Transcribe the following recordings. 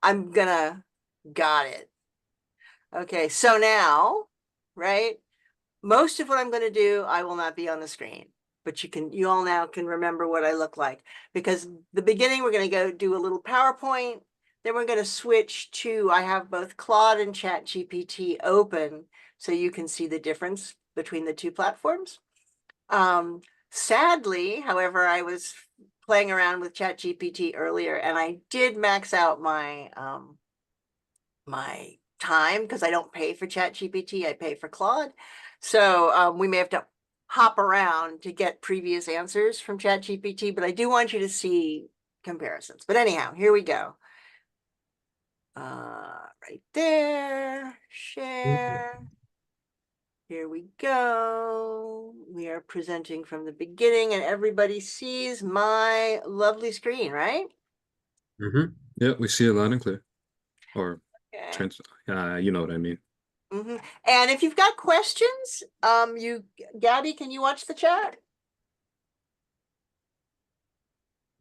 I'm gonna, got it. Okay, so now, right? Most of what I'm gonna do, I will not be on the screen, but you all now can remember what I look like, because the beginning, we're gonna go do a little PowerPoint, then we're gonna switch to, I have both Claude and ChatGPT open, so you can see the difference between the two platforms. Sadly, however, I was playing around with ChatGPT earlier, and I did max out my time because I don't pay for ChatGPT, I pay for Claude. So we may have to hop around to get previous answers from ChatGPT, but I do want you to see comparisons. But anyhow, here we go. Right there, share. Here we go. We are presenting from the beginning and everybody sees my lovely screen, right? Mm-hmm. Yeah, we see it loud and clear. Or Okay. trans you know what I mean. And if you've got questions, Gabby, can you watch the chat?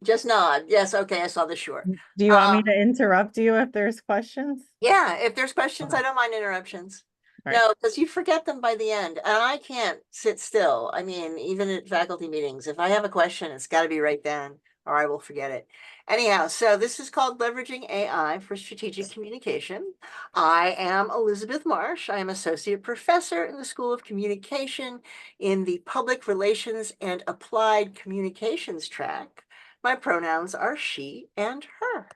Just nod. Yes, okay, I saw the sure. Do you want me to interrupt you if there's questions? Yeah, if there's questions, Okay. I don't mind interruptions. All right. No, because you forget them by the end, and I can't sit still. I mean, even at faculty meetings, if I have a question, it's got to be right then, or I will forget it. Anyhow, so this is called Leveraging AI for Strategic Communication. I am Elizabeth Marsh. I am Associate Professor in the School of Communication in the Public Relations and Applied Communications track. My pronouns are she and her.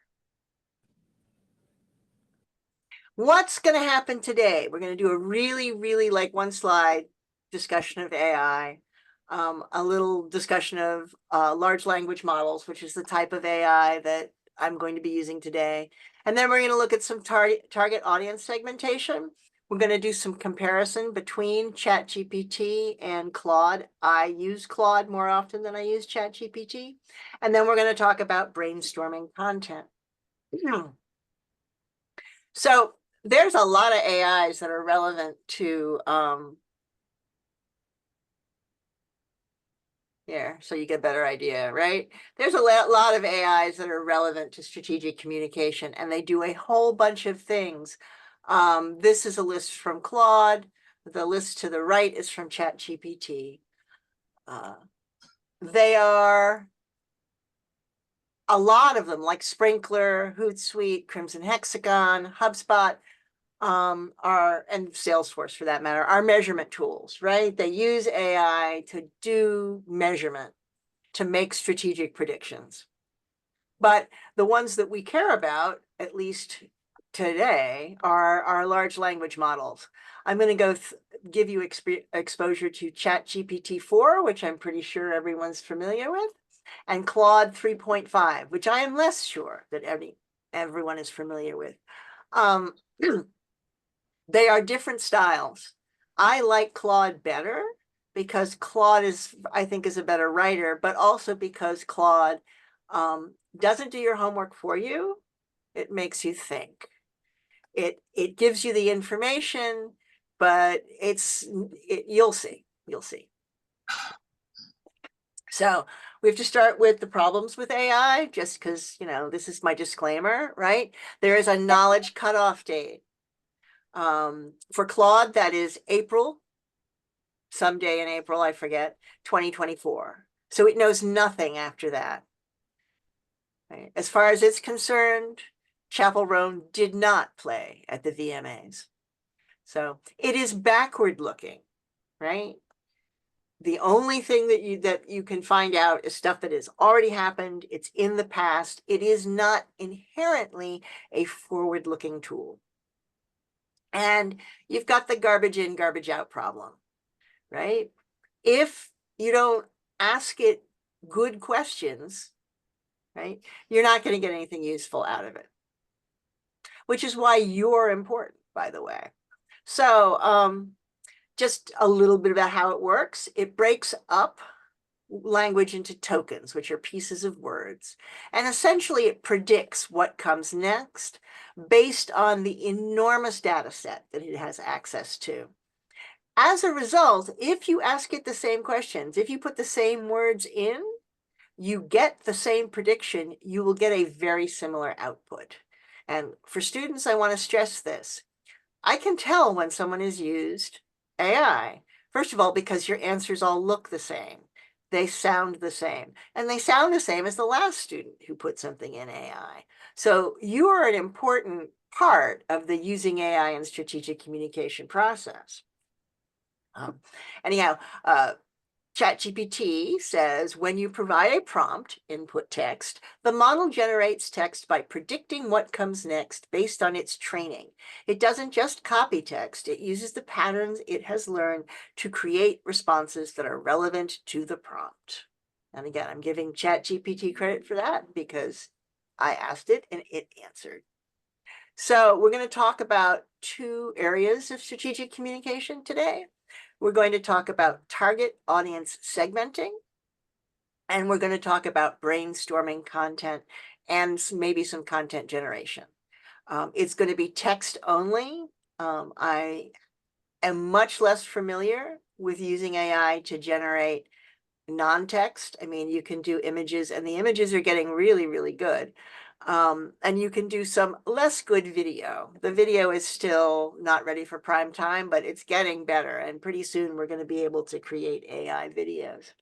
What's going to happen today? We're going to do a really like one slide discussion of AI, a little discussion of large language models, which is the type of AI that I'm going to be using today. And then we're going to look at some target audience segmentation. We're going to do some comparison between ChatGPT and Claude. I use Claude more often than I use ChatGPT. And then we're going to talk about brainstorming content. So there's a lot of AIs that are relevant to here, so you get a better idea, right? There's a lot of AIs that are relevant to strategic communication, and they do a whole bunch of things. This is a list from Claude. The list to the right is from ChatGPT. They are a lot of them, like Sprinkler, Hootsuite, Crimson Hexagon, HubSpot, and Salesforce for that matter, are measurement tools, right? They use AI to do measurement to make strategic predictions. But the ones that we care about, at least today, are our large language models. I'm going to go give you exposure to ChatGPT-4, which I'm pretty sure everyone's familiar with, and Claude 3.5, which I am less sure that everyone is familiar with. They are different styles. I like Claude better because Claude is, I think, is a better writer, but also because Claude doesn't do your homework for you. It makes you think. It gives you the information, but you'll see. You'll see. So we have to start with the problems with AI, just because, this is my disclaimer, right? There is a knowledge cutoff date. For Claude, that is April, someday in April, I forget, 2024. So it knows nothing after that. Right? As far as it's concerned, Chapel Roan did not play at the VMAs. So it is backward looking, right? The only thing that you can find out is stuff that has already happened. It's in the past. It is not inherently a forward-looking tool. And you've got the garbage in, garbage out problem, right? If you don't ask it good questions, right, you're not going to get anything useful out of it, which is why you're important, by the way. So just a little bit about how it works. It breaks up language into tokens, which are pieces of words. And essentially it predicts what comes next based on the enormous data set that it has access to. As a result, if you ask it the same questions, if you put the same words in, you get the same prediction, you will get a very similar output. And for students, I want to stress this. I can tell when someone has used AI. First of all, because your answers all look the same. They sound the same. And they sound the same as the last student who put something in AI. So you are an important part of the using AI in strategic communication process. Anyhow, ChatGPT says when you provide a prompt, input text, the model generates text by predicting what comes next based on its training. It doesn't just copy text, it uses the patterns it has learned to create responses that are relevant to the prompt. And again, I'm giving ChatGPT credit for that because I asked it and it answered. So we're going to talk about two areas of strategic communication today. We're going to talk about target audience segmenting, and we're going to talk about brainstorming content and maybe some content generation. It's going to be text only. I am much less familiar with using AI to generate non-text. I mean, you can do images, and the images are getting really, really good. And you can do some less good video. The video is still not ready for prime time, but it's getting better. And pretty soon we're going to be able to create AI videos.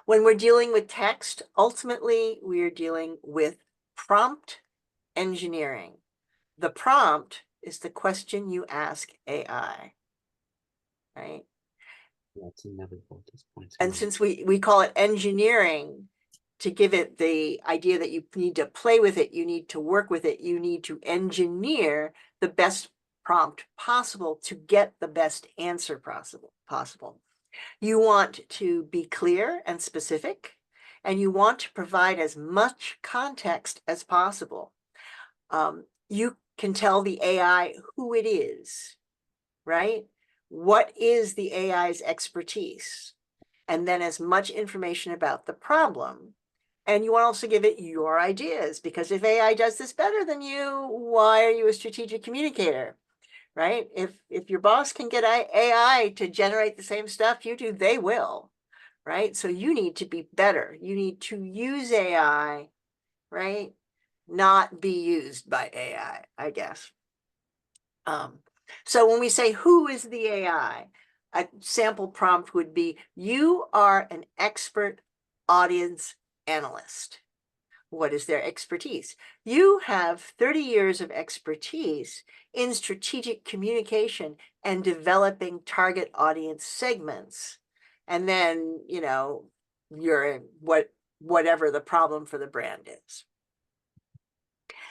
When we're dealing with text, ultimately we are dealing with prompt engineering. The prompt is the question you ask AI, right? That's another focus point. And since we call it engineering, to give it the idea that you need to play with it, you need to work with it, you need to engineer the best prompt possible to get the best answer possible. You want to be clear and specific, and you want to provide as much context as possible. You can tell the AI who it is, right? What is the AI's expertise? And then as much information about the problem. And you want to also give it your ideas, because if AI does this better than you, why are you a strategic communicator, right? If your boss can get AI to generate the same stuff you do, they will, right? So you need to be better. You need to use AI, right? Not be used by AI, I guess. So when we say, who is the AI? A sample prompt would be, you are an expert audience analyst. What is their expertise? You have 30 years of expertise in strategic communication and developing target audience segments. And then, you know, you're whatever the problem for the brand is.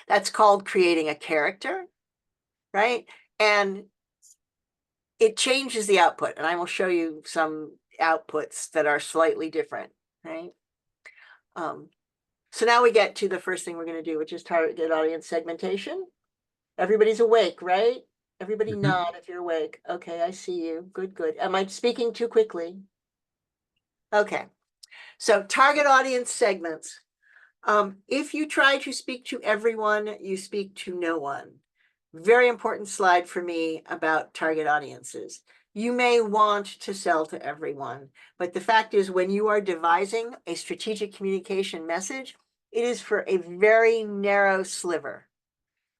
That's called creating a character, right? And it changes the output. And I will show you some outputs that are slightly different, right? So now we get to the first thing we're going to do, which is target audience segmentation. Everybody's awake, right? Everybody nod if you're awake. Okay, I see you. Good, good. Am I speaking too quickly? Okay. So target audience segments. If you try to speak to everyone, you speak to no one. Very important slide for me about target audiences. You may want to sell to everyone, but the fact is when you are devising a strategic communication message, it is for a very narrow sliver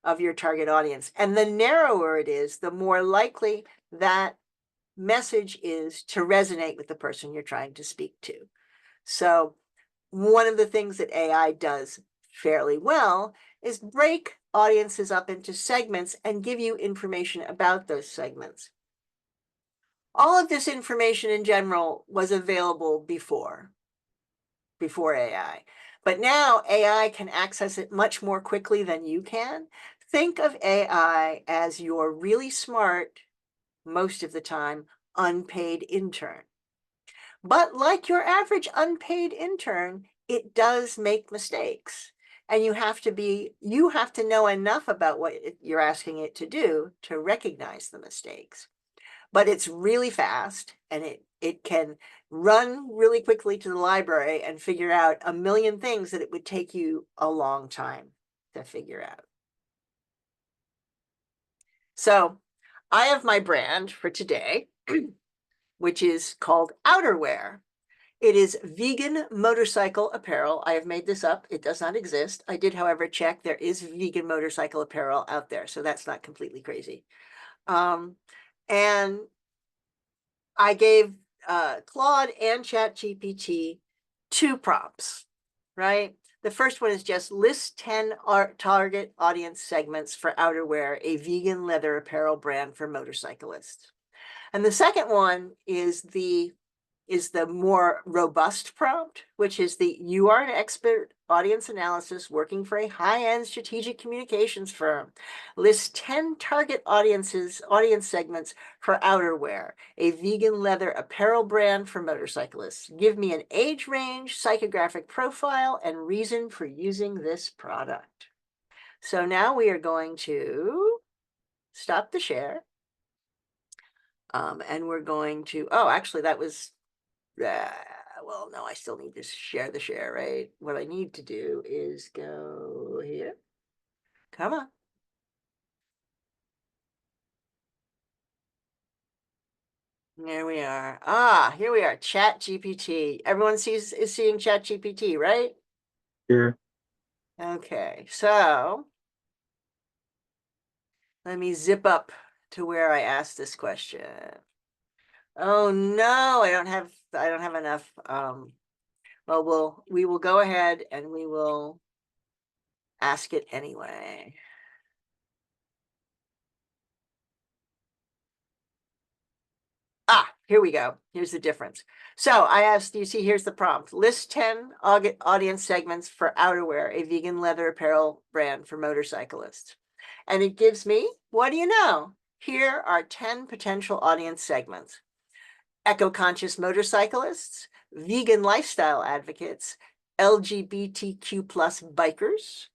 of your target audience. And the narrower it is, the more likely that message is to resonate with the person you're trying to speak to. So one of the things that AI does fairly well is break audiences up into segments and give you information about those segments. All of this information in general was available before AI, but now AI can access it much more quickly than you can. Think of AI as your really smart, most of the time, unpaid intern. But like your average unpaid intern, it does make mistakes. And you have to know enough about what you're asking it to do to recognize the mistakes. But it's really fast, and it can run really quickly to the library and figure out a million things that it would take you a long time to figure out. So I have my brand for today, which is called outerwear. It is vegan motorcycle apparel. I have made this up. It does not exist. I did, however, check. There is vegan motorcycle apparel out there, so that's not completely crazy. And I gave Claude and ChatGPT 2 prompts, right? The first one is just list 10 target audience segments for outerwear, a vegan leather apparel brand for motorcyclists. And the second one is the more robust prompt, which is you are an expert audience analysis working for a high-end strategic communications firm. List 10 target audience segments for outerwear, a vegan leather apparel brand for motorcyclists. Give me an age range, psychographic profile, and reason for using this product. So now we are going to stop the share. And we're going to, oh, actually that was, well, no, I still need to share the share, right? What I need to do is go here. Come on. There we are. Ah, here we are. Chat GPT. Everyone is seeing Chat GPT, right? Here. Okay, so let me zip up to where I asked this question. Oh no, I don't have enough. Well, we will go ahead and we will ask it anyway. Ah, here we go. Here's the difference. So I asked, you see, here's the prompt. List 10 audience segments for outerwear, a vegan leather apparel brand for motorcyclists. And it gives me, what do you know? Here are 10 potential audience segments. Eco-conscious motorcyclists, vegan lifestyle advocates, LGBTQ plus bikers,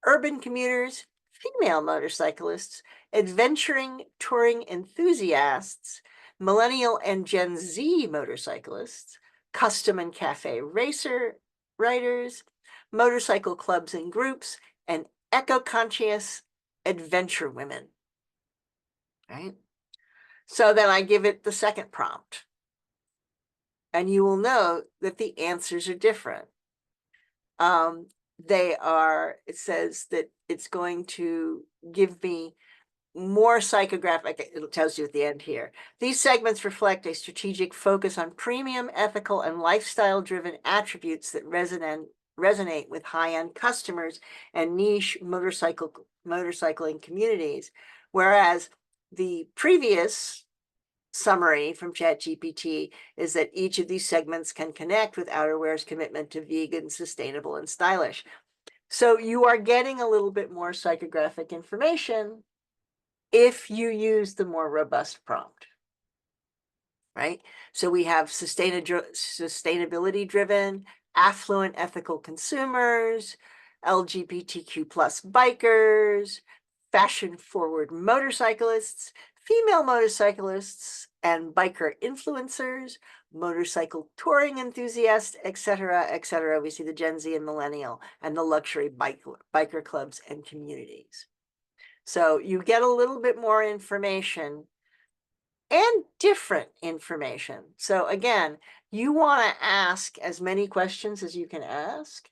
urban commuters, female motorcyclists, adventuring touring enthusiasts, millennial and Gen Z motorcyclists, custom and cafe riders, motorcycle clubs and groups, and eco-conscious adventure women. Right? So then I give it the second prompt. And you will note that the answers are different. It says that it's going to give me more psychographic, it tells you at the end here. These segments reflect a strategic focus on premium, ethical, and lifestyle-driven attributes that resonate with high-end customers and niche motorcycling communities. Whereas the previous summary from ChatGPT is that each of these segments can connect with outerwear's commitment to vegan, sustainable, and stylish. So you are getting a little bit more psychographic information if you use the more robust prompt, right? So we have sustainability-driven, affluent, ethical consumers, LGBTQ plus bikers, fashion-forward motorcyclists, female motorcyclists and biker influencers, motorcycle touring enthusiasts, etc., etc. We see the Gen Z and millennial and the luxury biker clubs and communities. So you get a little bit more information and different information. So again, you want to ask as many questions as you can ask,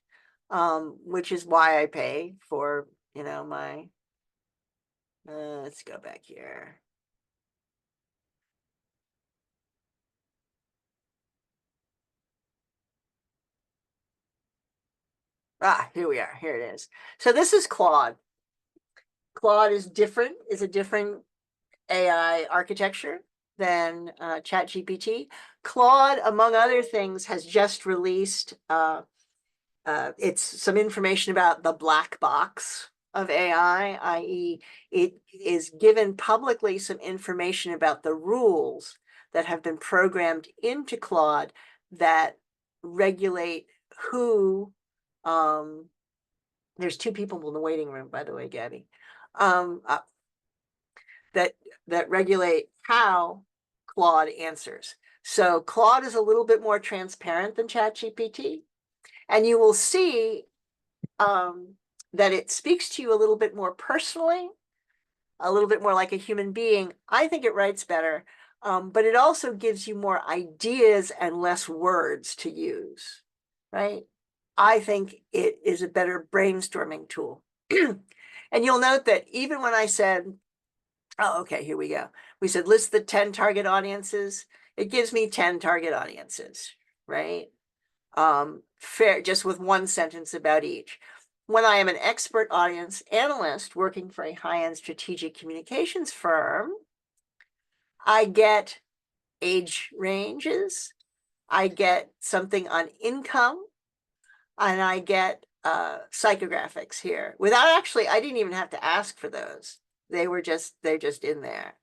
which is why I pay for, my, let's go back here. Ah, here we are. Here it is. So this is Claude. Claude is a different AI architecture than ChatGPT. Claude, among other things, has just released it's some information about the black box of AI, i.e., it is given publicly some information about the rules that have been programmed into Claude that regulate who. There's 2 people in the waiting room, by the way, Gabby. That regulate how Claude answers. So Claude is a little bit more transparent than ChatGPT, and you will see that it speaks to you a little bit more personally, a little bit more like a human being. I think it writes better. But it also gives you more ideas and less words to use, right? I think it is a better brainstorming tool. And you'll note that even when I said, oh, okay, here we go. We said list the 10 target audiences. It gives me 10 target audiences, right? Fair, just with one sentence about each. When I am an expert audience analyst working for a high-end strategic communications firm, I get age ranges, I get something on income, and I get psychographics here. Without actually, I didn't even have to ask for those. They're just in there.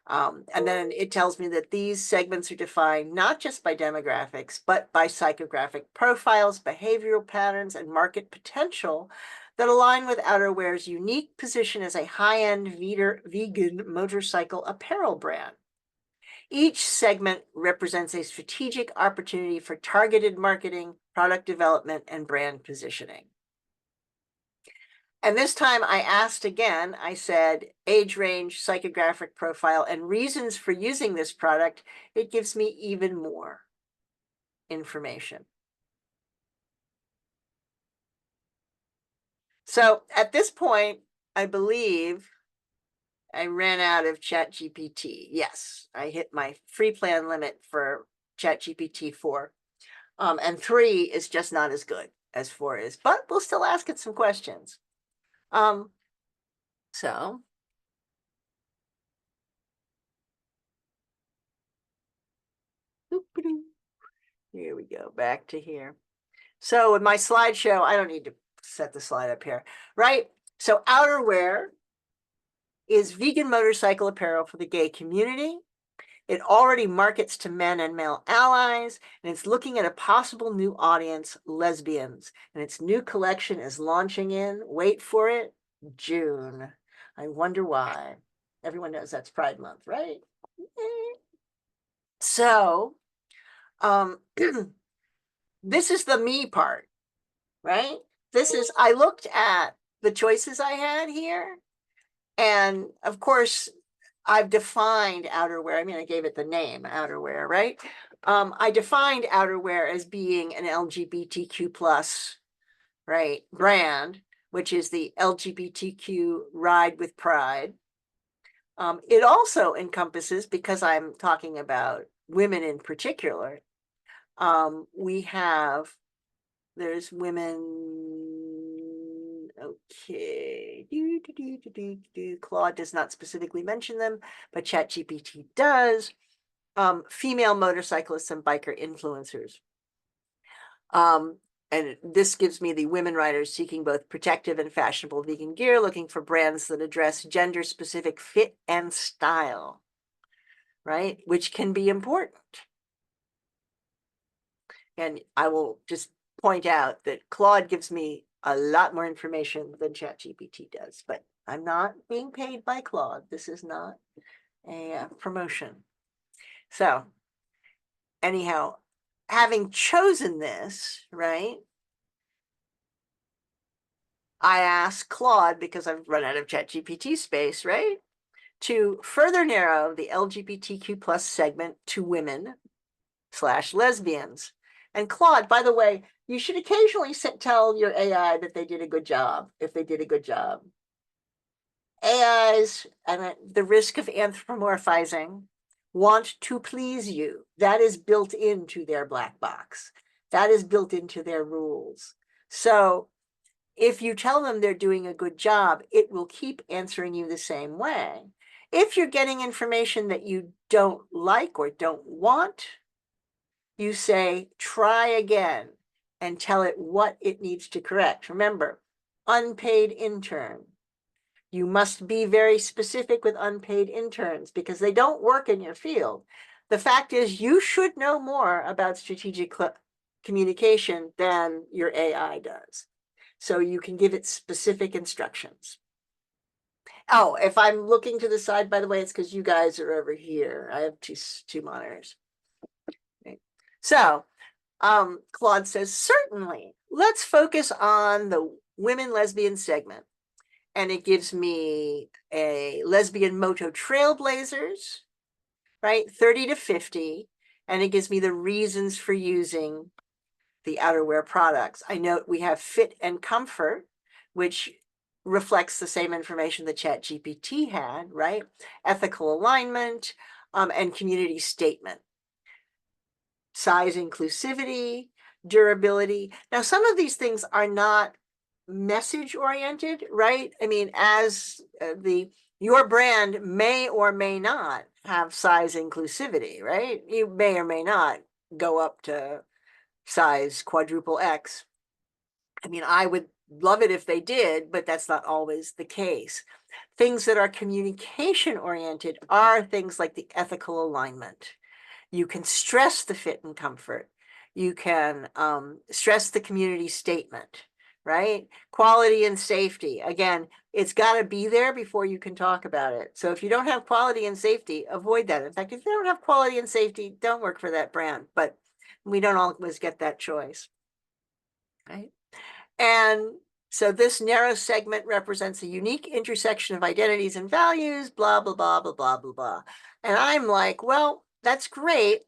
And then it tells me that these segments are defined not just by demographics, but by psychographic profiles, behavioral patterns, and market potential that align with outerwear's unique position as a high-end vegan motorcycle apparel brand. Each segment represents a strategic opportunity for targeted marketing, product development, and brand positioning. And this time I asked again, I said, age range, psychographic profile, and reasons for using this product. It gives me even more information. So at this point, I believe I ran out of ChatGPT. Yes, I hit my free plan limit for ChatGPT 4. And 3 is just not as good as 4 is, but we'll still ask it some questions. So here we go, back to here. So in my slideshow, I don't need to set the slide up here, right? So outerwear is vegan motorcycle apparel for the gay community. It already markets to men and male allies, and it's looking at a possible new audience, lesbians. And its new collection is launching in, wait for it, June. I wonder why. Everyone knows that's Pride Month, right? So, this is the me part, right? This is, I looked at the choices I had here, and of course, I've defined outerwear. I mean, I gave it the name outerwear, right? I defined outerwear as being an LGBTQ plus, right, brand, which is the LGBTQ Ride with Pride. It also encompasses, because I'm talking about women in particular, there's women, okay, Claude does not specifically mention them, but ChatGPT does. Female motorcyclists and biker influencers. And this gives me the women riders seeking both protective and fashionable vegan gear, looking for brands that address gender-specific fit and style, right? Which can be important. And I will just point out that Claude gives me a lot more information than ChatGPT does, but I'm not being paid by Claude. This is not a promotion. So anyhow, having chosen this, right, I asked Claude, because I've run out of ChatGPT space, right, to further narrow the LGBTQ plus segment to women / lesbians. And Claude, by the way, you should occasionally tell your AI that they did a good job, if they did a good job. AIs, and at the risk of anthropomorphizing, want to please you. That is built into their black box. That is built into their rules. So if you tell them they're doing a good job, it will keep answering you the same way. If you're getting information that you don't like or don't want, you say, try again, and tell it what it needs to correct. Remember, unpaid intern. You must be very specific with unpaid interns because they don't work in your field. The fact is, you should know more about strategic communication than your AI does. So you can give it specific instructions. Oh, if I'm looking to the side, by the way, it's because you guys are over here. I have two monitors. Okay. So Claude says, certainly, let's focus on the women lesbian segment. And it gives me a lesbian moto trailblazers, right? 30 to 50, and it gives me the reasons for using the outerwear products. I note we have fit and comfort, which reflects the same information that ChatGPT had, right? Ethical alignment, and community statement. Size inclusivity, durability. Now, some of these things are not message oriented, right? I mean, as your brand may or may not have size inclusivity, right? You may or may not go up to size quadruple X. I mean, I would love it if they did, but that's not always the case. Things that are communication oriented are things like the ethical alignment. You can stress the fit and comfort. You can stress the community statement, right? Quality and safety. Again, it's got to be there before you can talk about it. So if you don't have quality and safety, avoid that. In fact, if you don't have quality and safety, don't work for that brand. But we don't always get that choice, right? And so this narrow segment represents a unique intersection of identities and values, blah, blah, blah, blah, blah, blah, blah. And I'm like, well, that's great,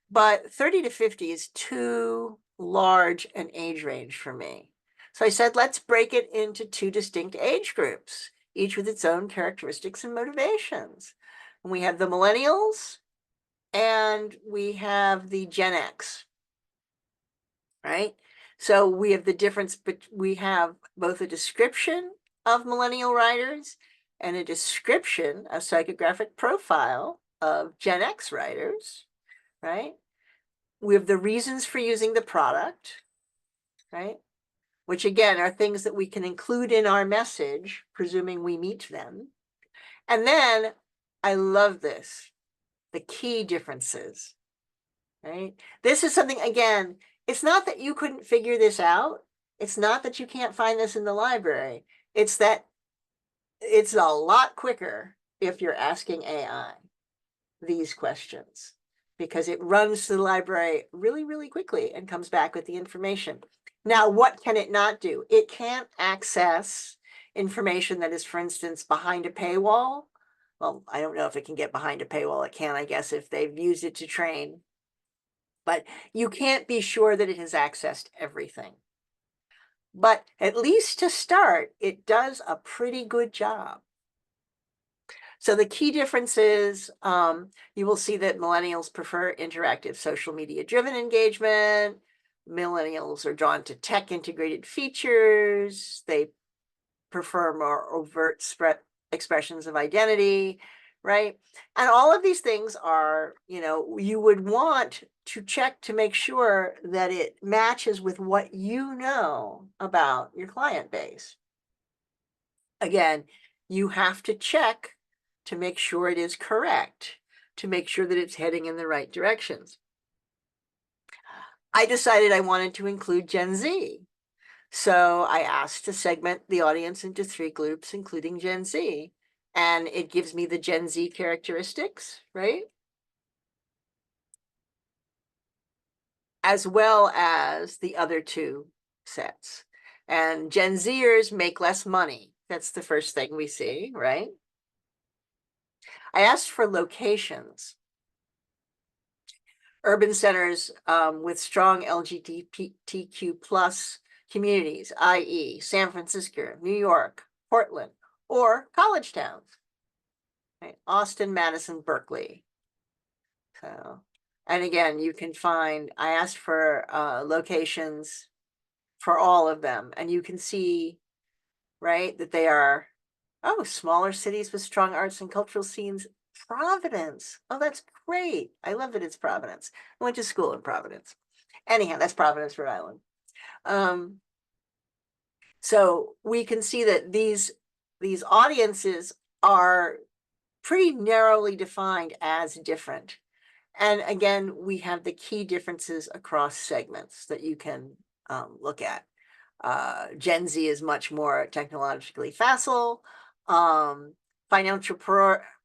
but 30 to 50 is too large an age range for me. So I said, let's break it into two distinct age groups, each with its own characteristics and motivations. And we have the millennials and we have the Gen X, right? So we have the difference, but we have both a description of millennial writers and a description, a psychographic profile of Gen X writers, right? We have the reasons for using the product, right? Which again are things that we can include in our message, presuming we meet them. And then I love this, the key differences, right? This is something, again, it's not that you couldn't figure this out. It's not that you can't find this in the library. It's that it's a lot quicker if you're asking AI these questions, because it runs to the library really, really quickly and comes back with the information. Now, what can it not do? It can't access information that is, for instance, behind a paywall. Well, I don't know if it can get behind a paywall. It can, I guess, if they've used it to train. But you can't be sure that it has accessed everything. But at least to start, it does a pretty good job. So the key difference is you will see that millennials prefer interactive social media driven engagement. Millennials are drawn to tech integrated features. They prefer more overt expressions of identity, right? And all of these things are, you would want to check to make sure that it matches with what you know about your client base. Again, you have to check to make sure it is correct, to make sure that it's heading in the right directions. I decided I wanted to include Gen Z. So I asked to segment the audience into 3 groups, including Gen Z. And it gives me the Gen Z characteristics, right? As well as the other 2 sets. And Gen Zers make less money. That's the first thing we see, right? I asked for locations. Urban centers with strong LGBTQ plus communities, i.e. San Francisco, New York, Portland, or college towns, right? Austin, Madison, Berkeley. So, and again, you can find, I asked for locations for all of them, and you can see, right, that they are, smaller cities with strong arts and cultural scenes. Providence. Oh, that's great. I love that it's Providence. I went to school in Providence. Anyhow, that's Providence, Rhode Island. So we can see that these audiences are pretty narrowly defined as different. And again, we have the key differences across segments that you can look at. Gen Z is much more technologically facile. Financial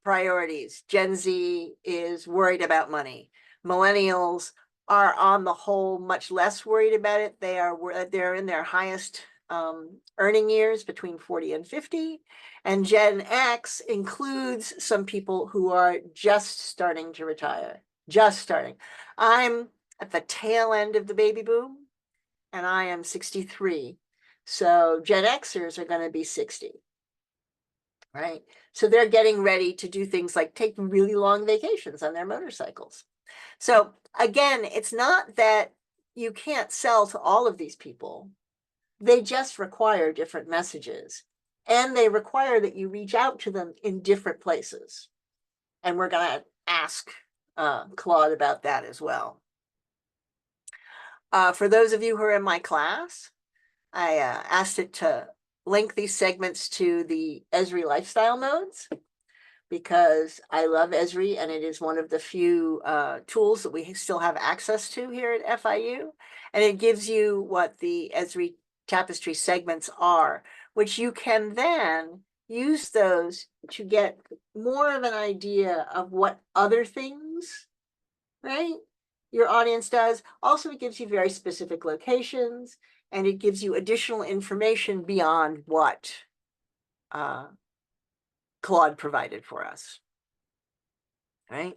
priorities. Gen Z is worried about money. Millennials are on the whole much less worried about it. They're in their highest earning years between 40 and 50. And Gen X includes some people who are just starting to retire, just starting. I'm at the tail end of the baby boom, and I am 63. So Gen Xers are going to be 60, right? So they're getting ready to do things like take really long vacations on their motorcycles. So again, it's not that you can't sell to all of these people. They just require different messages, and they require that you reach out to them in different places. And we're going to ask Claude about that as well. For those of you who are in my class, I asked it to link these segments to the Esri lifestyle modes, because I love Esri, and it is one of the few tools that we still have access to here at FIU. And it gives you what the Esri tapestry segments are, which you can then use those to get more of an idea of what other things, right, your audience does. Also, it gives you very specific locations, and it gives you additional information beyond what Claude provided for us. Right?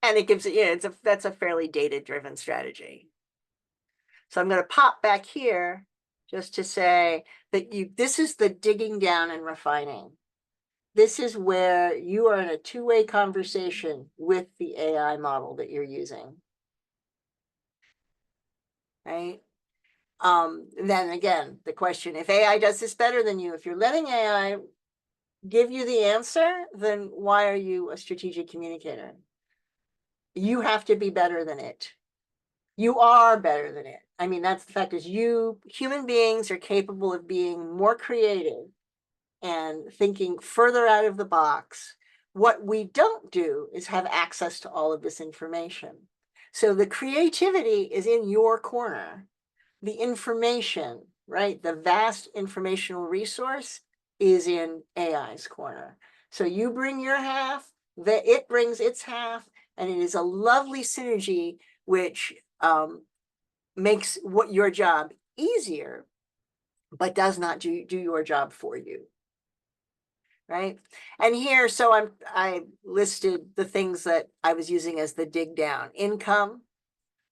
And it gives it, yeah, that's a fairly data-driven strategy. So I'm going to pop back here just to say that this is the digging down and refining. This is where you are in a two-way conversation with the AI model that you're using. Right? Then again, the question, if AI does this better than you, if you're letting AI give you the answer, then why are you a strategic communicator? You have to be better than it. You are better than it. I mean, that's the fact is human beings are capable of being more creative and thinking further out of the box. What we don't do is have access to all of this information. So the creativity is in your corner. The information, right? The vast informational resource is in AI's corner. So you bring your half, it brings its half, and it is a lovely synergy which makes your job easier, but does not do your job for you. Right? And here, so I listed the things that I was using as the dig down: income,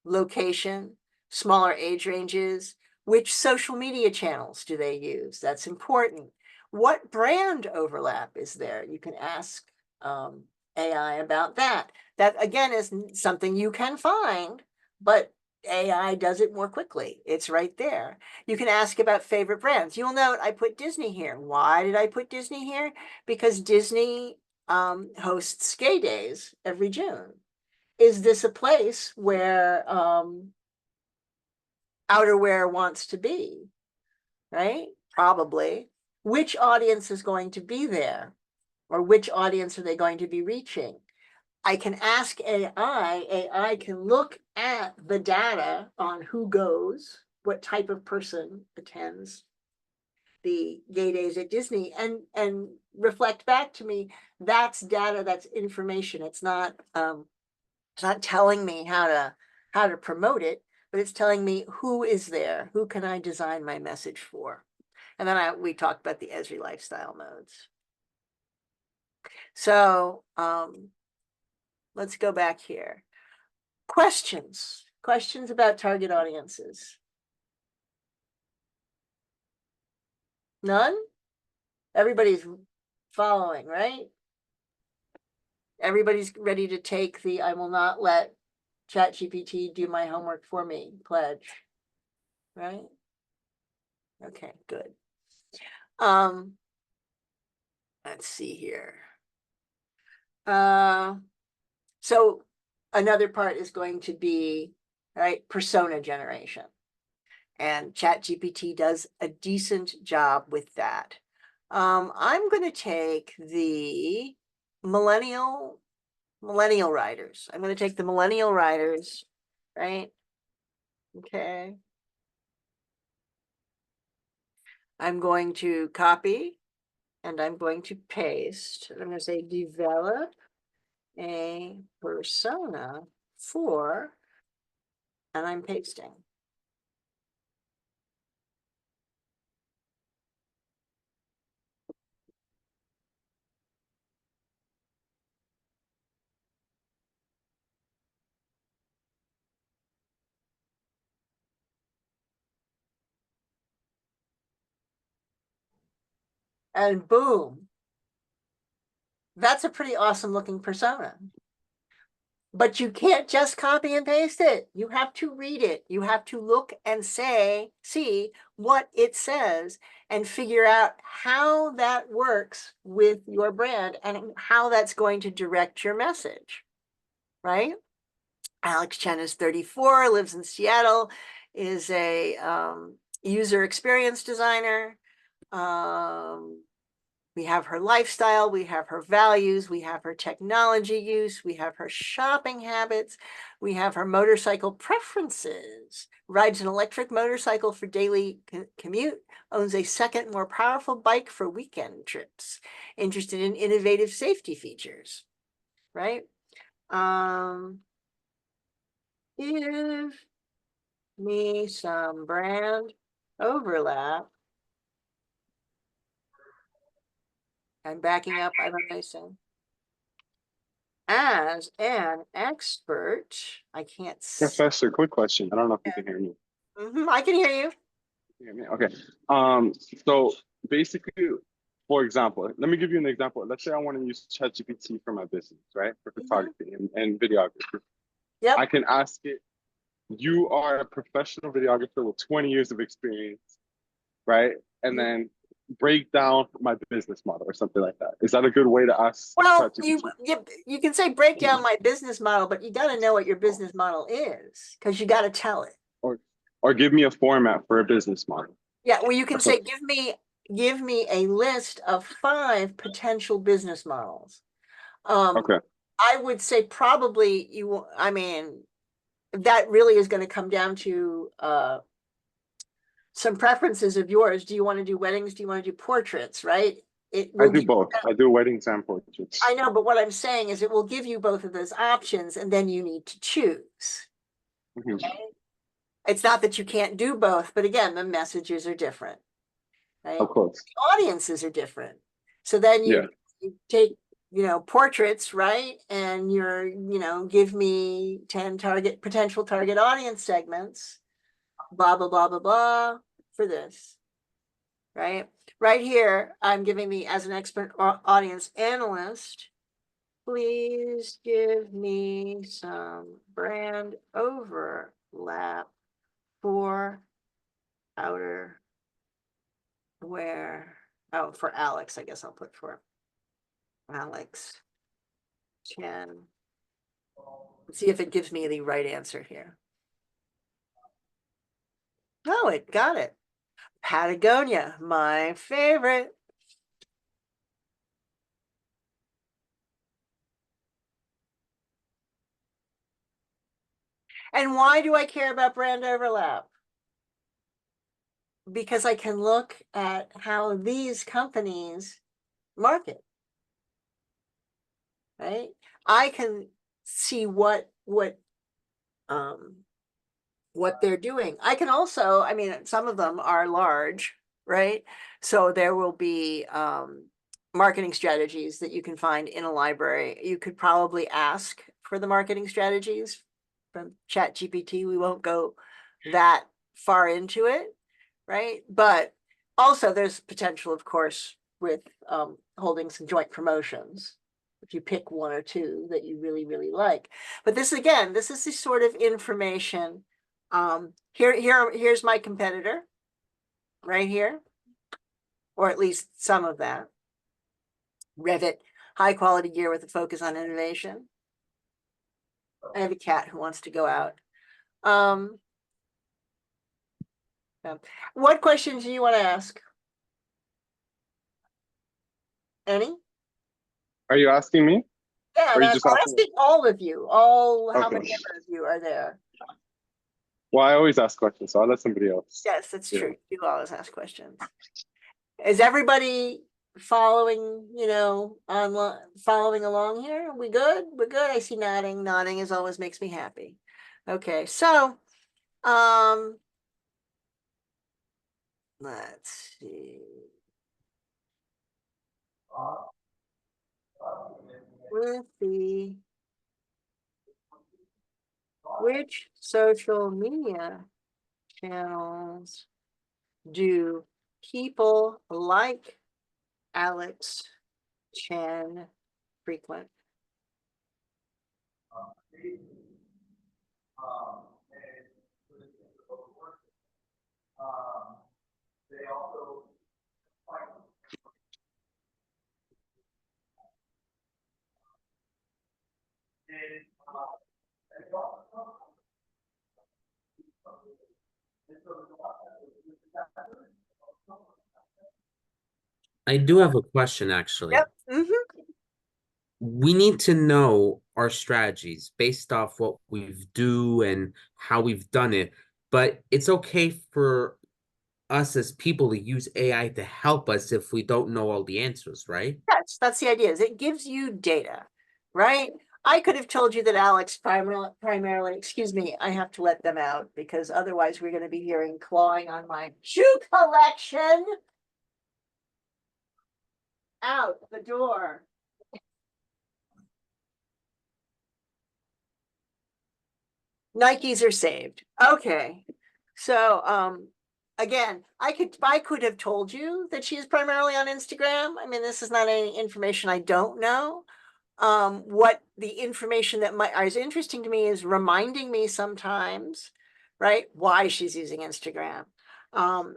location, smaller age ranges, which social media channels do they use? That's important. What brand overlap is there? You can ask AI about that. That again is something you can find, but AI does it more quickly. It's right there. You can ask about favorite brands. You'll note I put Disney here. Why did I put Disney here? Because Disney hosts Gay Days every June. Is this a place where outerwear wants to be, right? Probably. Which audience is going to be there? Or which audience are they going to be reaching? I can ask AI, AI can look at the data on who goes, what type of person attends the Gay Days at Disney, and reflect back to me. That's data, that's information. It's not telling me how to promote it, but it's telling me who is there, who can I design my message for. And then we talked about the Esri lifestyle modes. So let's go back here. Questions about target audiences? None? Everybody's following, right? Everybody's ready to take the I will not let ChatGPT do my homework for me pledge, right? Okay, good. Let's see here. So another part is going to be, right, persona generation. And ChatGPT does a decent job with that. I'm going to take the millennial writers. I'm going to take the millennial writers, right? Okay. I'm going to copy and I'm going to paste. I'm going to say develop a persona for, and I'm pasting. and boom. That's a pretty awesome looking persona. But you can't just copy and paste it. You have to read it. You have to look and see what it says and figure out how that works with your brand and how that's going to direct your message, right? Alex Chen is 34, lives in Seattle, is a user experience designer. We have her lifestyle, we have her values, we have her technology use, we have her shopping habits, we have her motorcycle preferences, rides an electric motorcycle for daily commute, owns a second, more powerful bike for weekend trips, interested in innovative safety features, right? Give me some brand overlap. I'm backing up, I'm amazing. As an expert, I can't see. Professor, quick question. I don't know if you can hear me. I can hear you. Hear me? Okay. So basically, for example, let me give you an example. Let's say I want to use ChatGPT for my business, right? For photography and videography. Yep. I can ask it, you are a professional videographer with 20 years of experience, right? And then break down my business model or something like that. Is that a good way to ask Well, ChatGPT? you can say break down my business model, but you got to know what your business model is because you got to tell it. Or give me a format for a business model. Yeah, well, you can say Okay. give me a list of 5 potential business models. Okay. I would say probably I mean, that really is going to come down to some preferences of yours. Do you want to do weddings? Do you want to do portraits? Right? It I will do give, both. I do weddings and portraits. I know, but what I'm saying is it will give you both of those options, and then you need to choose. Mhm. Okay? It's not that you can't do both, but again, the messages are different, right? Of course. The audiences are different. So then you take, portraits, right? And give me 10 potential target audience segments, blah, blah, blah, blah, blah, for this, right? Right here, I'm giving me as an expert audience analyst, please give me some brand overlap for outerwear. Oh, for Alex, I guess I'll put for Alex Chen. Let's see if it gives me the right answer here. Oh, it got it. Patagonia, my favorite. And why do I care about brand overlap? Because I can look at how these companies market, right? I can see what they're doing. I can also, I mean, some of them are large, right? So there will be marketing strategies that you can find in a library. You could probably ask for the marketing strategies from ChatGPT. We won't go that far into it, right? But also there's potential, of course, with holding some joint promotions if you pick 1 or 2 that you really, really like. But this, again, this is the sort of information. Here's my competitor right here, or at least some of that. Revit, high quality gear with a focus on innovation. I have a cat who wants to go out. What questions do you want to ask? Any? Are you asking me? Yeah, Or I'm you just asking? asking all of you. How Okay. many of you are there? Well, I always ask questions, so I'll let somebody else. Yes, that's Yeah. true. You always ask questions. Is everybody following, following along here? We good? We're good. I see nodding. Nodding is always makes me happy. Okay, so let's see. Let's see. Which social media channels do people like Alex Chan frequent? I do have a question, actually. Yep. Mm-hmm. We need to know our strategies based off what we've do and how we've done it. But it's okay for us as people to use AI to help us if we don't know all the answers, right? Yes, that's the idea, is it gives you data, right? I could have told you that Alex primarily, excuse me, I have to let them out because otherwise we're going to be hearing clawing on my shoe collection. Out the door. Nikes are saved. Okay. So, again, I could have told you that she's primarily on Instagram. I mean, this is not any information I don't know. What the information that is interesting to me is reminding me sometimes, right, why she's using Instagram.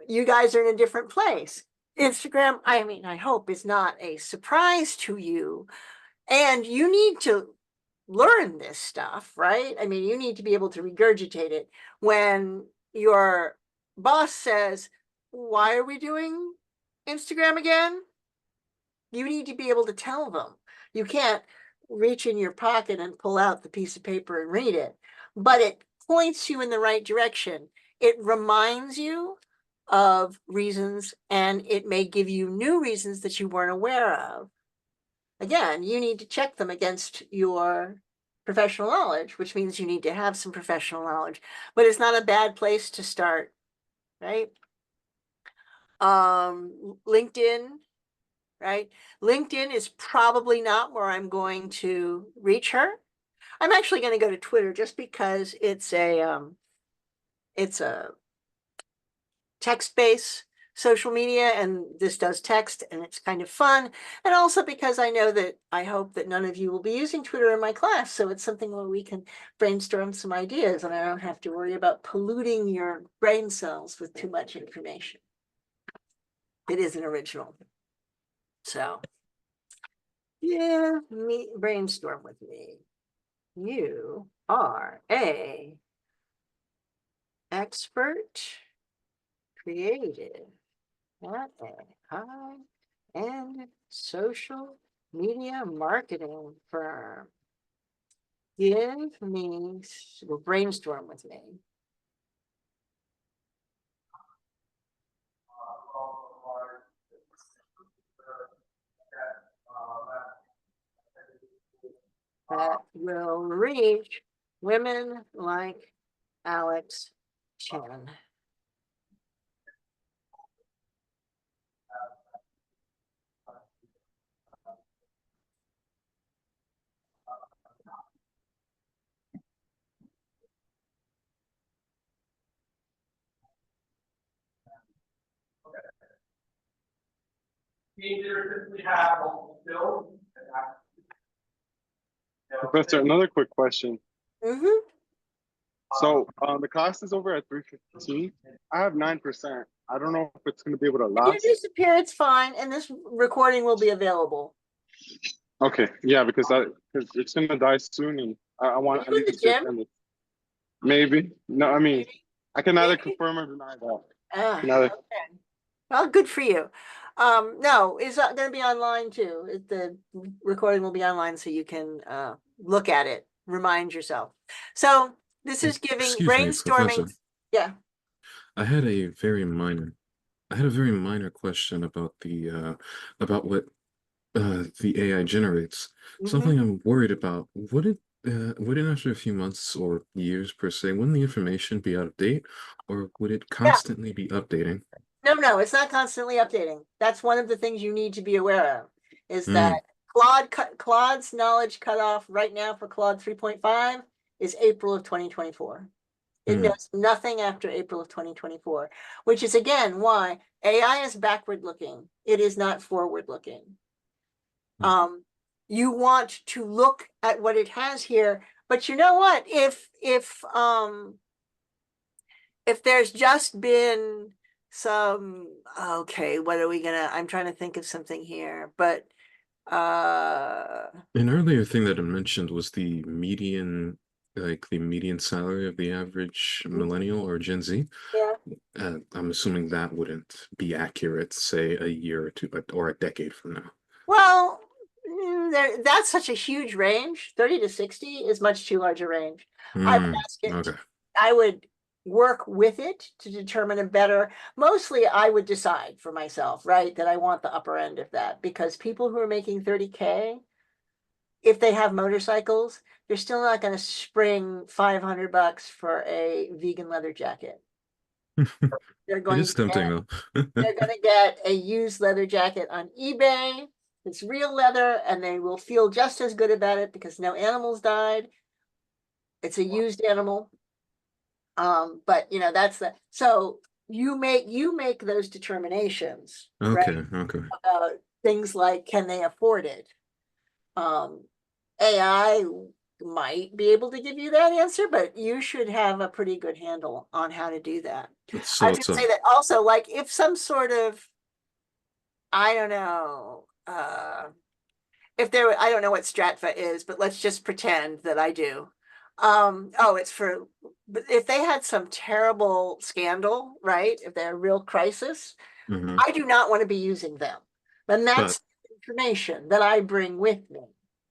You guys are in a different place. Instagram, I mean, I hope is not a surprise to you. And you need to learn this stuff, right? I mean, you need to be able to regurgitate it. When your boss says, why are we doing Instagram again? You need to be able to tell them. You can't reach in your pocket and pull out the piece of paper and read it, but it points you in the right direction. It reminds you of reasons, and it may give you new reasons that you weren't aware of. Again, you need to check them against your professional knowledge, which means you need to have some professional knowledge, but it's not a bad place to start, right? LinkedIn, right? LinkedIn is probably not where I'm going to reach her. I'm actually going to go to Twitter just because it's a text-based social media, and this does text, and it's kind of fun. And also because I know that I hope that none of you will be using Twitter in my class, so it's something where we can brainstorm some ideas, and I don't have to worry about polluting your brain cells with too much information. It isn't original. So, yeah, brainstorm with me. You are a expert creative at a high-end social media marketing firm. Give me, well, brainstorm with me. That will reach women like Alex Chan. Professor, another quick question. Mm-hmm. So the cost is over at 315. I have 9%. I don't know if it's going to be able to If you last. disappear, it's fine, and this recording will be available. Okay, yeah, because it's going to die soon, and I Are want at you in the least to gym? attend it. Maybe. No, I mean, Maybe. I can neither Maybe. confirm or deny that. Ah, Neither. okay. Well, good for you. No, it's going to be online too. The recording will be online, so you can look at it, remind yourself. So this is giving Excuse me, brainstorming. Professor. Yeah. I had a very minor question about the about what the AI generates. Mhm. Something I'm worried about. Would it after a few months or years per se, wouldn't the information be out of date, or would it Yeah. constantly be updating? No, it's not constantly updating. That's one of the things you need to be aware of, is that Mm, Claude's knowledge cutoff right now for Claude 3.5 is April of 2024. It Hmm. knows nothing after April of 2024, which is again why AI is backward looking. It is not forward looking. Hmm. You want to look at what it has here, but you know what? If there's just been some, okay, what are we gonna, I'm trying to think of something here, but An earlier thing that I mentioned was the median, like the median salary of the average millennial or Gen Z. yeah. I'm assuming that wouldn't be accurate, say a year or two, or a decade from now. Well, that's such a huge range. 30 to 60 is much too large a range. I would Hmm. ask it, Okay. I would work with it to determine a better, mostly I would decide for myself, right, that I want the upper end of that because people who are making 30K, if they have motorcycles, they're still not going to spring $500 for a vegan leather jacket. They're It going is to tempting get though. they're going to get a used leather jacket on eBay. It's real leather, and they will feel just as good about it because no animals died. It's a used animal. But that's the so you make those determinations, right? Okay, okay. About things like can they afford it? Um, AI might be able to give you that answer, but you should have a pretty good handle on how to do that. I So was it's gonna a say that also, like if some sort of, I don't know, if there, I don't know what Stratva is, but let's just pretend that I do. Oh, it's for, but if they had some terrible scandal, right? If they're a real crisis, mhm. I do not want to be using them. And But that's information that I bring with me.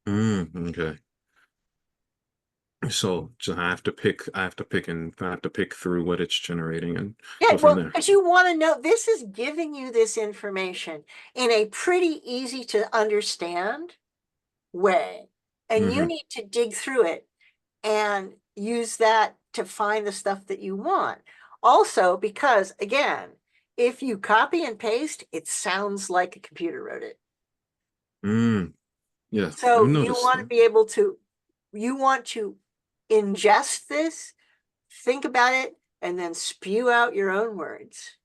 okay. So I have to pick through what it's generating and Yeah, go from well, there. because you want to know, this is giving you this information in a pretty easy to understand way. And you Hmm. need to dig through it and use that to find the stuff that you want. Also, because again, if you copy and paste, it sounds like a computer wrote it. Mm, yeah, I've So noticed that. you want to ingest this, think about it, and then spew out your own words.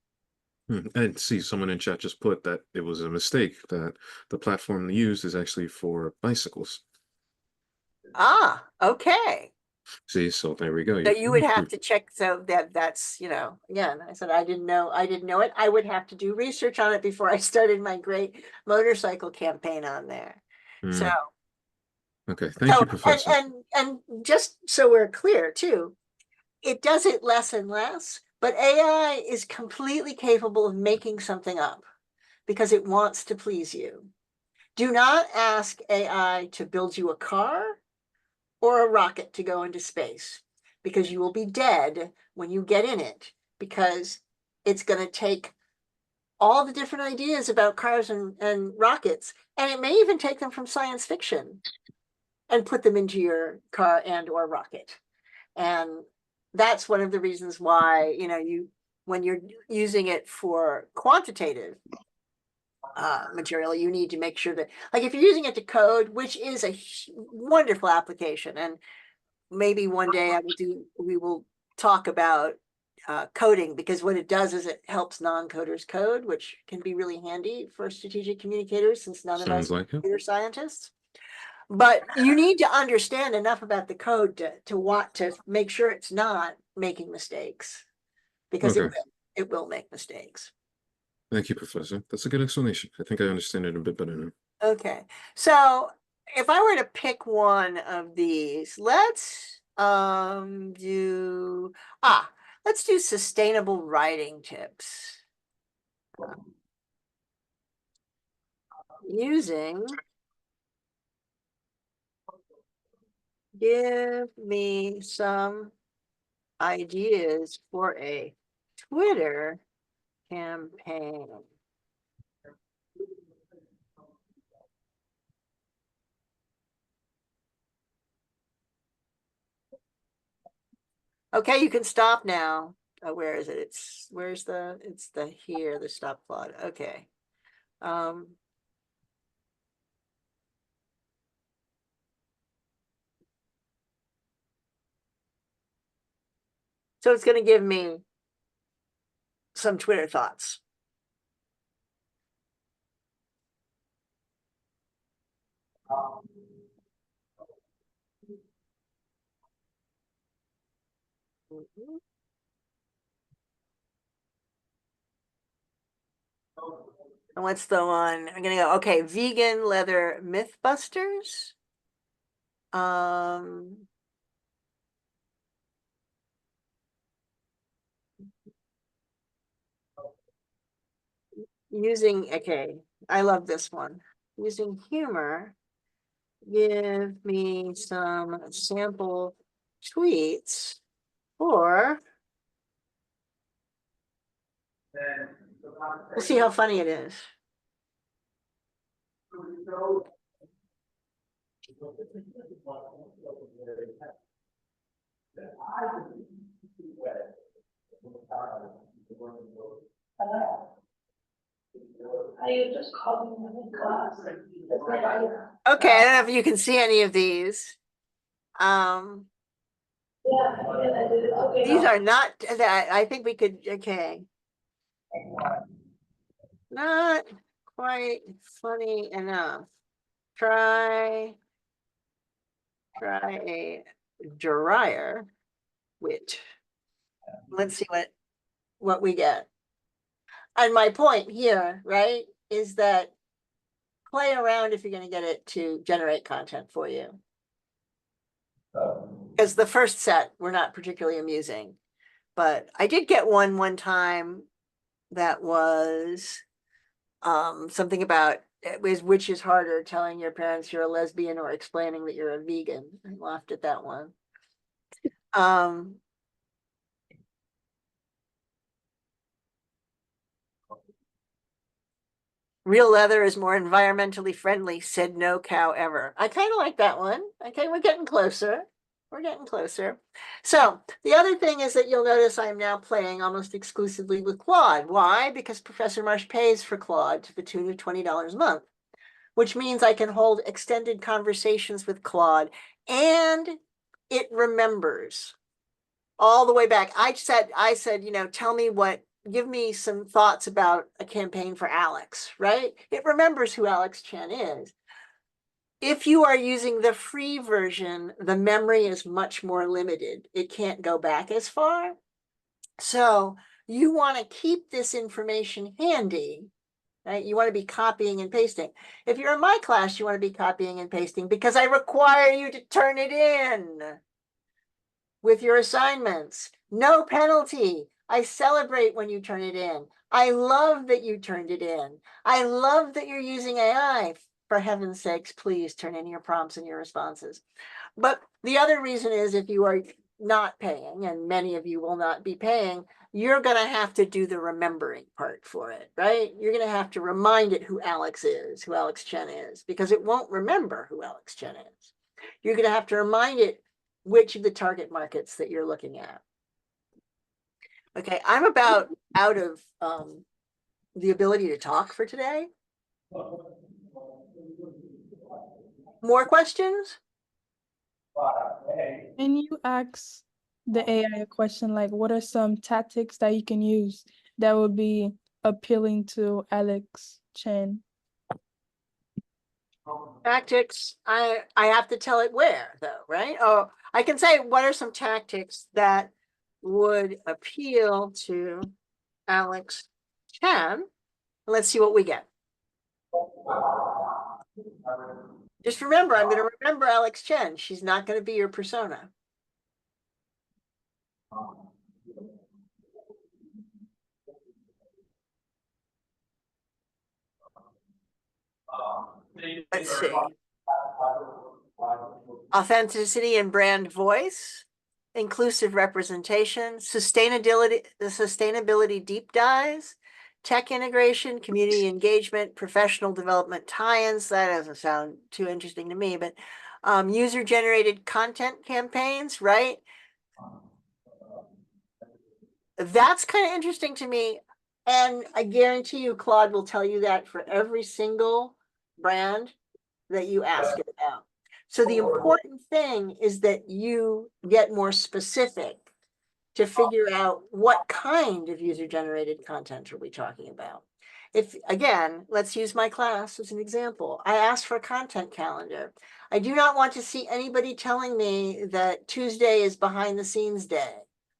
And see, someone in chat just put that it was a mistake that the platform they used is actually for bicycles. Ah, okay. See, so there we go. So you would have You- to check, so that's, again, I said, I didn't know it. I would have to do research on it before I started my great motorcycle campaign on there. So, mm, okay, thank you, Professor. and just so we're clear too, it does it less and less, but AI is completely capable of making something up because it wants to please you. Do not ask AI to build you a car or a rocket to go into space because you will be dead when you get in it because it's going to take all the different ideas about cars and rockets, and it may even take them from science fiction and put them into your car and or rocket. And that's one of the reasons why, when you're using it for quantitative material, you need to make sure that, like if you're using it to code, which is a wonderful application, and maybe one day we will talk about coding, because what it does is it helps non-coders code, which can be really handy for strategic communicators since none of us Sounds are like it. computer scientists. But you need to understand enough about the code to want to make sure it's not making mistakes, because Okay, it will make mistakes. thank you, Professor. That's a good explanation. I think I understand it a bit better now. Okay, so if I were to pick one of these, let's do sustainable writing tips using, give me some ideas for a Twitter campaign. Okay, you can stop now. Where is it? It's the stop plot. Okay. Um, So it's going to give me some Twitter thoughts. Mhm. And what's the one? I'm gonna go, okay, vegan leather Mythbusters. Using, okay, I love this one. Using humor, give me some sample tweets for, we'll see how funny it is. Okay, I don't know if you can see any of these. These are not that, I think we could, okay. Not quite funny enough. Try a dryer wit. Let's see what we get. And my point here, right, is that play around if you're going to get it to generate content for you. Because the first set were not particularly amusing, but I did get one time that was something about it was which is harder, telling your parents you're a lesbian or explaining that you're a vegan. I laughed at that one. Real leather is more environmentally friendly, said no cow ever. I kind of like that one. Okay, we're getting closer. We're getting closer. So the other thing is that you'll notice I'm now playing almost exclusively with Claude. Why? Because Professor Marsh pays for Claude to the tune of $20 a month, which means I can hold extended conversations with Claude and it remembers all the way back. I said, you know, tell me give me some thoughts about a campaign for Alex, right? It remembers who Alex Chen is. If you are using the free version, the memory is much more limited. It can't go back as far. So you want to keep this information handy, right? You want to be copying and pasting. If you're in my class, you want to be copying and pasting because I require you to turn it in with your assignments. No penalty. I celebrate when you turn it in. I love that you turned it in. I love that you're using AI. For heaven's sakes, please turn in your prompts and your responses. But the other reason is if you are not paying, and many of you will not be paying, you're going to have to do the remembering part for it, right? You're going to have to remind it who Alex is, who Alex Chen is, because it won't remember who Alex Chen is. You're going to have to remind it which of the target markets that you're looking at. Okay, I'm about out of the ability to talk for today. More questions? Can you ask the AI a question like, what are some tactics that you can use that would be appealing to Alex Chen? Tactics, I have to tell it where though, right? Oh, I can say what are some tactics that would appeal to Alex Chen. Let's see what we get. Just remember, I'm going to remember Alex Chen. She's not going to be your persona. Let's see. Authenticity and brand voice, inclusive representation, sustainability deep dives, tech integration, community engagement, professional development tie-ins. That doesn't sound too interesting to me, but user-generated content campaigns, right? That's kind of interesting to me. And I guarantee you, Claude will tell you that for every single brand that you ask it about. So the important thing is that you get more specific to figure out what kind of user-generated content are we talking about. If, again, let's use my class as an example. I asked for a content calendar. I do not want to see anybody telling me that Tuesday is behind the scenes day.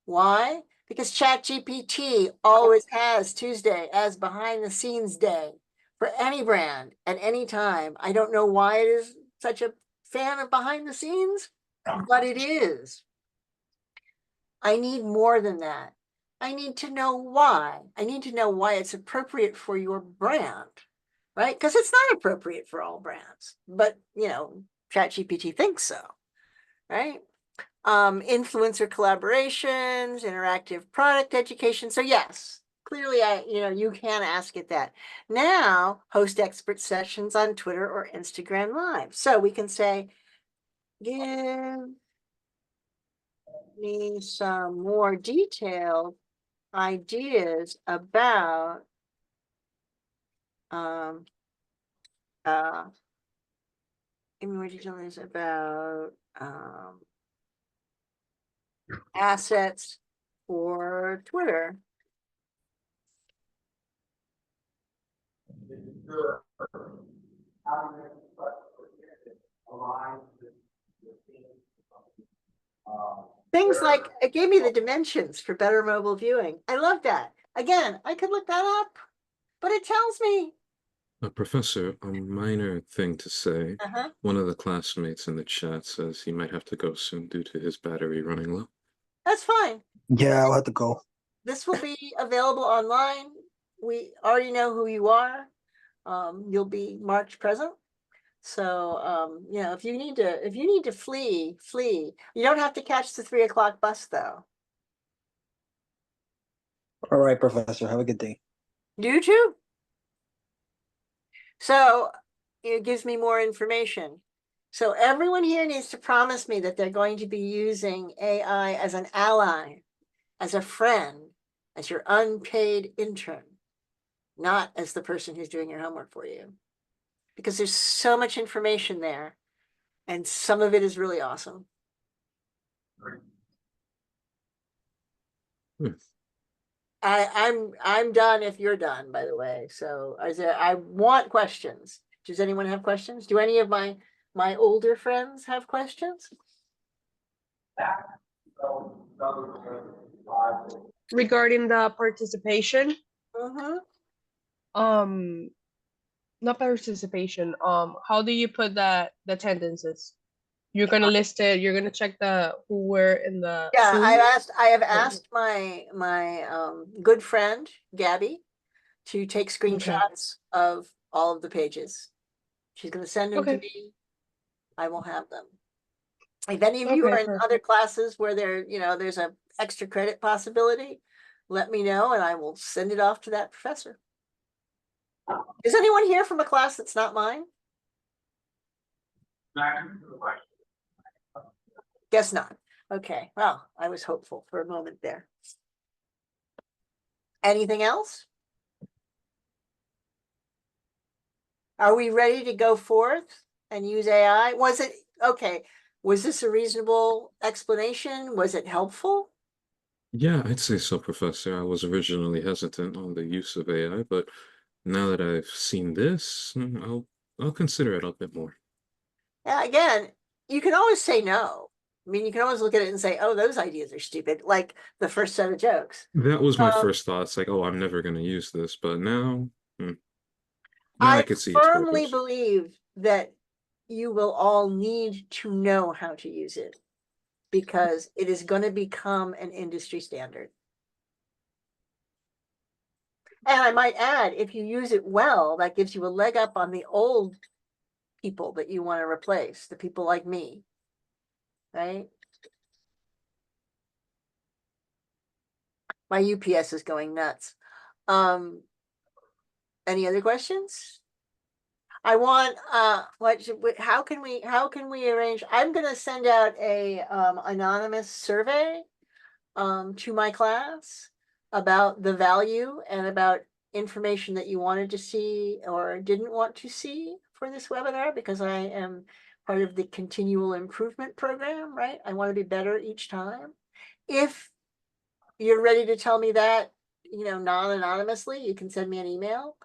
Why? Because ChatGPT always has Tuesday as behind the scenes day for any brand at any time. I don't know why it is such a fan of behind the scenes, but it is. I need more than that. I need to know why. I need to know why it's appropriate for your brand, right? Because it's not appropriate for all brands, but you know, ChatGPT thinks so, right? Influencer collaborations, interactive product education. So yes, clearly you can ask it that. Now, host expert sessions on Twitter or Instagram Live. So we can say, give me some more detailed ideas about give me more details about assets for Twitter. Things like it gave me the dimensions for better mobile viewing. I love that. Again, I could look that up, but it tells me. Professor, a minor thing to say. Uh-huh. One of the classmates in the chat says he might have to go soon due to his battery running low. That's fine. Yeah, I'll have to go. This will be available online. We already know who you are. You'll be March present. So you know, if you need to flee, flee. You don't have to catch the 3 o'clock bus though. All right, Professor. Have a good day. You too. So it gives me more information. So everyone here needs to promise me that they're going to be using AI as an ally, as a friend, as your unpaid intern, not as the person who's doing your homework for you. Because there's so much information there, and some of it is really awesome. I'm done if you're done, by the way. So I want questions. Does anyone have questions? Do any of my older friends have questions? Regarding the participation, Mm-hmm. not participation, how do you put the attendances? You're gonna list it, you're gonna check who were in the Yeah, Zoom? I have asked my good friend Gabby to take screenshots of all of the pages. She's going to send them to Okay. me. I will have them. If any of you Okay, are in other perfect. classes where there's a extra credit possibility, let me know and I will send it off to that professor. Is anyone here from a class that's not mine? Guess not. Okay, well, I was hopeful for a moment there. Anything else? Are we ready to go forth and use AI? Was it, okay, was this a reasonable explanation? Was it helpful? Yeah, I'd say so, Professor. I was originally hesitant on the use of AI, but now that I've seen this, I'll consider it a bit more. Yeah, again, you can always say no. I mean, you can always look at it and say, oh, those ideas are stupid, like the first set of jokes. That was my first thought. It's like, oh, I'm never going to use this, but now I I could see its firmly purpose. believe that you will all need to know how to use it because it is going to become an industry standard. And I might add, if you use it well, that gives you a leg up on the old people that you want to replace, the people like me, right? My UPS is going nuts. Any other questions? I want how can we arrange? I'm gonna send out a anonymous survey to my class about the value and about information that you wanted to see or didn't want to see for this webinar, because I am part of the continual improvement program, right? I want to be better each time. If you're ready to tell me that, non-anonymously, you can send me an email.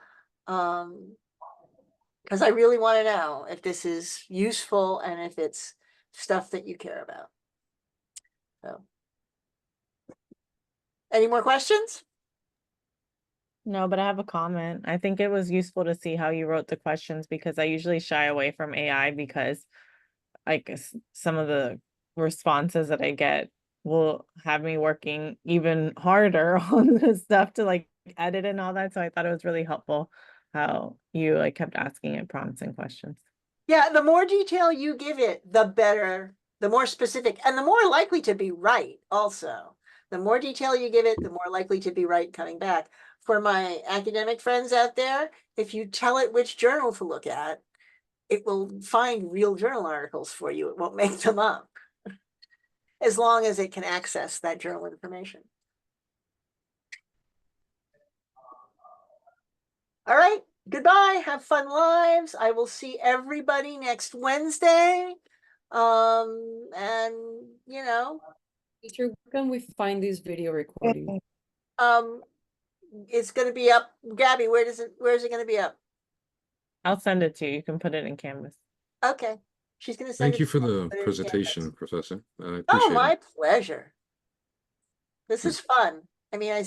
Because I really want to know if this is useful and if it's stuff that you care about. So, any more questions? No, but I have a comment. I think it was useful to see how you wrote the questions because I usually shy away from AI because I guess some of the responses that I get will have me working even harder on the stuff to like edit and all that. So I thought it was really helpful how you like kept asking it prompts and questions. Yeah, the more detail you give it, the better, the more specific, and the more likely to be right also. The more detail you give it, the more likely to be right coming back. For my academic friends out there, if you tell it which journal to look at, it will find real journal articles for you. It won't make them up. As long as it can access that journal information. All right, goodbye. Have fun lives. I will see everybody next Wednesday. And Teacher, where can we find this video recording? it's gonna be up. Gabby, where is it going to be up? I'll send it to you. You can put it in Canvas. Okay. She's gonna send Thank you it for to me, the put it in presentation, Canvas. Professor. I Oh, appreciate my it. pleasure. This is fun. I mean, I